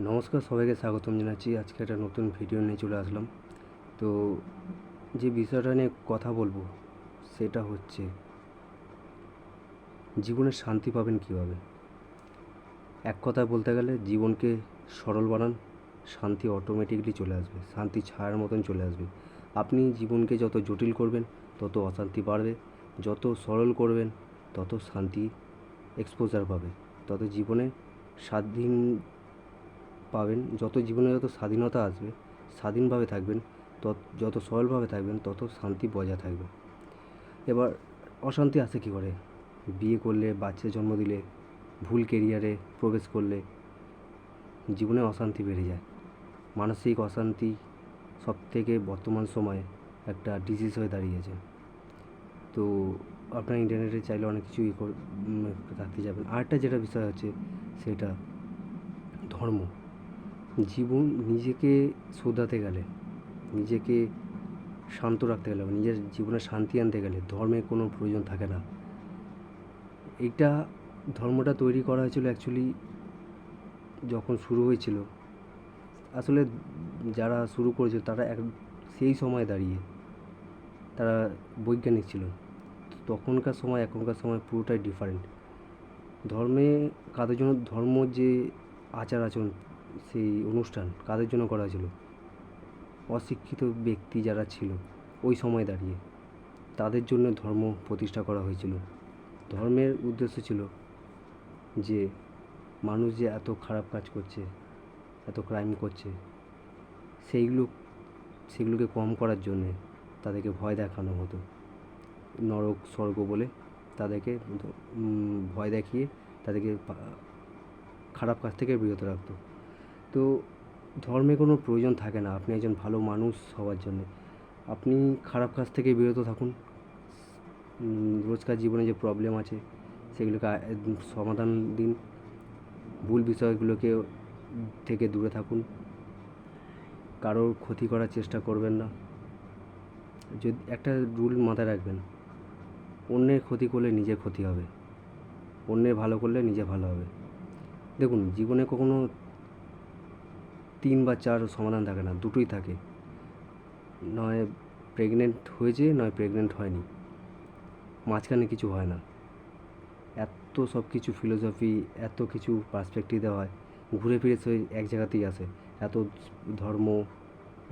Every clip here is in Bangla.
নমস্কার, সবাইকে স্বাগতম জানাচ্ছি। আজকে একটা নতুন ভিডিও নিয়ে চলে আসলাম। তো যে বিষয়টা নিয়ে কথা বলবো সেটা হচ্ছে জীবনে শান্তি পাবেন কীভাবে। এক কথায় বলতে গেলে জীবনকে সরল বানান, শান্তি অটোমেটিকলি চলে আসবে, শান্তি ছায়ার মতন চলে আসবে। আপনি জীবনকে যত জটিল করবেন তত অশান্তি বাড়বে, যত সরল করবেন তত শান্তি এক্সপোজার পাবে, তত জীবনে স্বাধীন পাবেন। যত স্বাধীনতা আসবে, স্বাধীনভাবে থাকবেন, যত সরলভাবে থাকবেন তত শান্তি বজায় থাকবে। এবার অশান্তি আসে কী করে? বিয়ে করলে, বাচ্চা জন্ম দিলে, ভুল কেরিয়ারে প্রবেশ করলে জীবনে অশান্তি বেড়ে যায়। মানসিক অশান্তি সবথেকে বর্তমান সময়ে একটা ডিজিজ হয়ে দাঁড়িয়েছে। তো আপনার ইন্টারনেটে চাইলে অনেক কিছু থাকতে যাবেন। আরেকটা যেটা বিষয় হচ্ছে সেটা ধর্ম। নিজেকে শোধরাতে গেলে, নিজেকে শান্ত রাখতে গেলে, নিজের জীবনে শান্তি আনতে গেলে ধর্মের কোনো প্রয়োজন থাকে না। এইটা ধর্মটা তৈরি করা হয়েছিল অ্যাকচুয়ালি যখন শুরু হয়েছিল, আসলে যারা শুরু করেছিল তারা সেই সময় দাঁড়িয়ে তারা বৈজ্ঞানিক ছিল। তখনকার সময় এখনকার সময় পুরোটাই ডিফারেন্ট। কাদের জন্য ধর্ম, যে আচার আচরণ, সেই অনুষ্ঠান কাদের জন্য করা হয়েছিল? অশিক্ষিত ব্যক্তি যারা ছিল ওই সময় দাঁড়িয়ে, তাদের জন্য ধর্ম প্রতিষ্ঠা করা হয়েছিল। ধর্মের উদ্দেশ্য ছিল যে মানুষ যে এত খারাপ কাজ করছে, এত ক্রাইম করছে, সেগুলোকে কম করার জন্যে তাদেরকে ভয় দেখানো হতো। নরক স্বর্গ বলে তাদেরকে ভয় দেখিয়ে তাদেরকে খারাপ কাজ থেকে বিরত রাখতো। তো ধর্মে কোনো প্রয়োজন থাকে না আপনি একজন ভালো মানুষ হওয়ার জন্যে। আপনি খারাপ কাজ থেকে বিরত থাকুন, রোজকার জীবনে যে প্রবলেম আছে সেগুলোকে সমাধান দিন, ভুল বিষয়গুলোকে থেকে দূরে থাকুন, কারোর ক্ষতি করার চেষ্টা করবেন না। যদি একটা রুল মাথায় রাখবেন, অন্যের ক্ষতি করলে নিজের ক্ষতি হবে, অন্যের ভালো করলে নিজে ভালো হবে। দেখুন, জীবনে কখনো 3 বা 4 সমাধান থাকে না, দুটোই থাকে। নয় প্রেগনেন্ট হয়েছে, নয় প্রেগনেন্ট হয়নি, মাঝখানে কিছু হয় না। এত সব কিছু ফিলোসফি, এত কিছু পার্সপেক্টিভ দেওয়া হয়, ঘুরে ফিরে সে এক জায়গাতেই আসে। এত ধর্ম,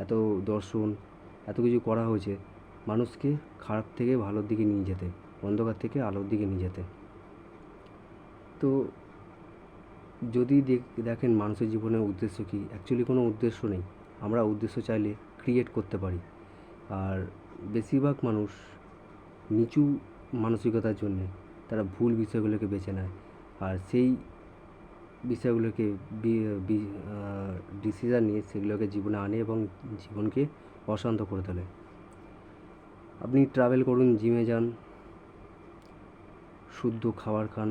এত দর্শন, এত কিছু করা হয়েছে মানুষকে খারাপ থেকে ভালোর দিকে নিয়ে যেতে, অন্ধকার থেকে আলোর দিকে নিয়ে যেতে। তো যদি দেখেন মানুষের জীবনের উদ্দেশ্য কী, অ্যাকচুয়ালি কোনো উদ্দেশ্য নেই। আমরা উদ্দেশ্য চাইলে ক্রিয়েট করতে পারি। আর বেশিরভাগ মানুষ নিচু মানসিকতার জন্যে তারা ভুল বিষয়গুলোকে বেছে নেয়, আর সেই বিষয়গুলোকে ডিসিশান নিয়ে সেগুলোকে জীবনে আনে এবং জীবনকে অশান্ত করে তোলে। আপনি ট্রাভেল করুন, জিমে যান, শুদ্ধ খাবার খান,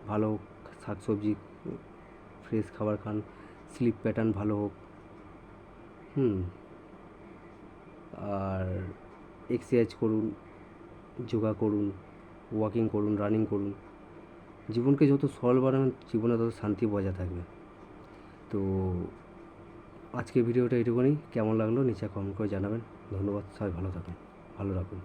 ভালো শাকসবজি, ফ্রেশ খাবার খান, স্লিপ প্যাটার্ন ভালো হোক, আর এক্সারসাইজ করুন, যোগা করুন, ওয়াকিং করুন, রানিং করুন। জীবনকে যত সরল বানাবেন জীবনে তত শান্তি বজায় থাকবে। তো আজকে ভিডিওটা এটুকুনি। কেমন লাগলো নিচে কমেন্ট করে জানাবেন। ধন্যবাদ। সবাই ভালো থাকুন, ভালো রাখুন।